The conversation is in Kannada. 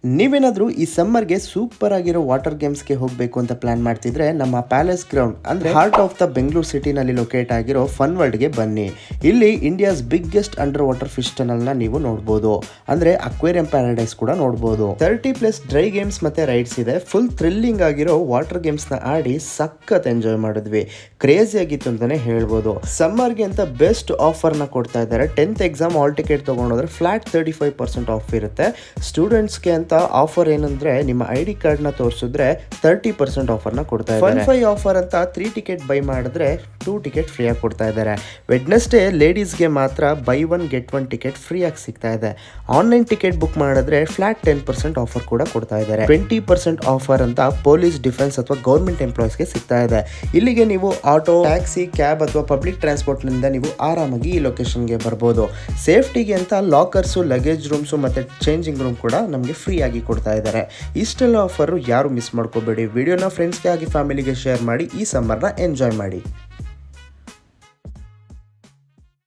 ನೀವೇನಾದರೂ ಈ ಸಮ್ಮರ್ಗೆ ಸೂಪರ್ ಆಗಿರೋ ವಾಟರ್ ಗೇಮ್ಸ್ಗೆ ಹೋಗಬೇಕು ಅಂತ ಪ್ಲಾನ್ ಮಾಡ್ತಿದ್ರೆ ನಮ್ಮ ಪ್ಯಾಲೇಸ್ ಗ್ರೌಂಡ್ ಅಂದರೆ ಹಾರ್ಟ್ ಆಫ್ ದ ಬೆಂಗಳೂರು ಸಿಟಿನಲ್ಲಿ ಲೊಕೇಟ್ ಆಗಿರೋ ಫನ್ ವರ್ಲ್ಡ್ಗೆ ಬನ್ನಿ. ಇಲ್ಲಿ India's biggest under water fish ಟನಲ್ನ ನೀವು ನೋಡ್ಬೋದು. ಅಂದರೆ ಅಕ್ವೇರಿಯಂ ಪ್ಯಾರಡೈಸ್ ಕೂಡ ನೋಡ್ಬೋದು. 30+ ಡ್ರೈ ಗೇಮ್ಸ್ ಮತ್ತೆ ರೈಡ್ಸ್ ಇದೆ. ಫುಲ್ ಥ್ರಿಲ್ಲಿಂಗ್ ಆಗಿರೋ ವಾಟರ್ ಗೇಮ್ಸ್ನ ಆಡಿ ಸಖತ್ ಎಂಜಾಯ್ ಮಾಡಿದ್ವಿ. ಕ್ರೇಜಿ ಆಗಿತ್ತು ಅಂತಾನೆ ಹೇಳ್ಬೋದು. ಸಮ್ಮರ್ಗೆ ಅಂತ ಬೆಸ್ಟ್ ಆಫರ್ನ ಕೊಡ್ತಾ ಇದ್ದಾರೆ. 10th ಎಕ್ಸಾಮ್ ಹಾಲ್ ಟಿಕೆಟ್ ತೊಗೊಂಡೋದ್ರೆ ಫ್ಲಾಟ್ 35% ಆಫ್ ಇರುತ್ತೆ. ಸ್ಟೂಡೆಂಟ್ಸ್ಗೆ ಅಂತ ಆಫರ್ ಏನಂದ್ರೆ ನಿಮ್ಮ ID ಕಾರ್ಡ್ ನ ತೋರಿಸಿದ್ರೆ 30% ಆಫರ್ನ ಕೊಡ್ತಾ ಇದ್ದಾರೆ. ಫನ್ 5 ಆಫರ್ ಅಂತ 3 ಟಿಕೆಟ್ ಬೈ ಮಾಡಿದ್ರೆ 2 ಟಿಕೆಟ್ ಫ್ರೀ ಆಗಿ ಕೊಡ್ತಾ ಇದ್ದಾರೆ. ವೆಡ್ನೆಸ್ಡೇ ಲೇಡೀಸ್ಗೆ ಮಾತ್ರ ಬೈ 1 ಗೆಟ್ 1 ಟಿಕೆಟ್ ಫ್ರೀ ಆಗಿ ಸಿಗ್ತಾ ಇದೆ. ಆನ್ಲೈನ್ ಟಿಕೆಟ್ ಬುಕ್ ಮಾಡಿದ್ರೆ ಫ್ಲಾಟ್ 10% ಆಫರ್ ಕೂಡ ಕೊಡ್ತಾ ಇದ್ದಾರೆ. 20% ಆಫರ್ ಅಂತ ಪೊಲೀಸ್, ಡಿಫೆನ್ಸ್ ಅಥವಾ ಗೌರ್ಮೆಂಟ್ ಎಂಪ್ಲಾಯೀಸ್ಗೆ ಸಿಗ್ತಾ ಇದೆ. ಇಲ್ಲಿಗೆ ನೀವು ಆಟೋ, ಟ್ಯಾಕ್ಸಿ, ಕ್ಯಾಬ್ ಅಥವಾ ಪಬ್ಲಿಕ್ ಟ್ರಾನ್ಸ್ಪೋರ್ಟ್ ನಿಂದ ನೀವು ಆರಾಮಾಗಿ ಈ ಲೊಕೇಶನ್ಗೆ ಬರ್ಬೋದು. ಸೇಫ್ಟಿಗೆ ಅಂತ ಲಾಕರ್ಸು, ಲಗೇಜ್ ರೂಮ್ಸು ಮತ್ತೆ ಚೇಂಜಿಂಗ್ ರೂಮ್ ಕೂಡ ನಮಗೆ ಫ್ರೀ ಆಗಿ ಕೊಡ್ತಾ ಇದ್ದಾರೆ. ಇಷ್ಟೆಲ್ಲ ಆಫರ್ ಯಾರು ಮಿಸ್ ಮಾಡ್ಕೋಬೇಡಿ. ವಿಡಿಯೋನ ಫ್ರೆಂಡ್ಸ್ಗೆ ಆಗಿ ಫ್ಯಾಮಿಲಿಗೆ ಶೇರ್ ಮಾಡಿ ಈ ಸಮ್ಮರ್ನ ಎಂಜಾಯ್ ಮಾಡಿ.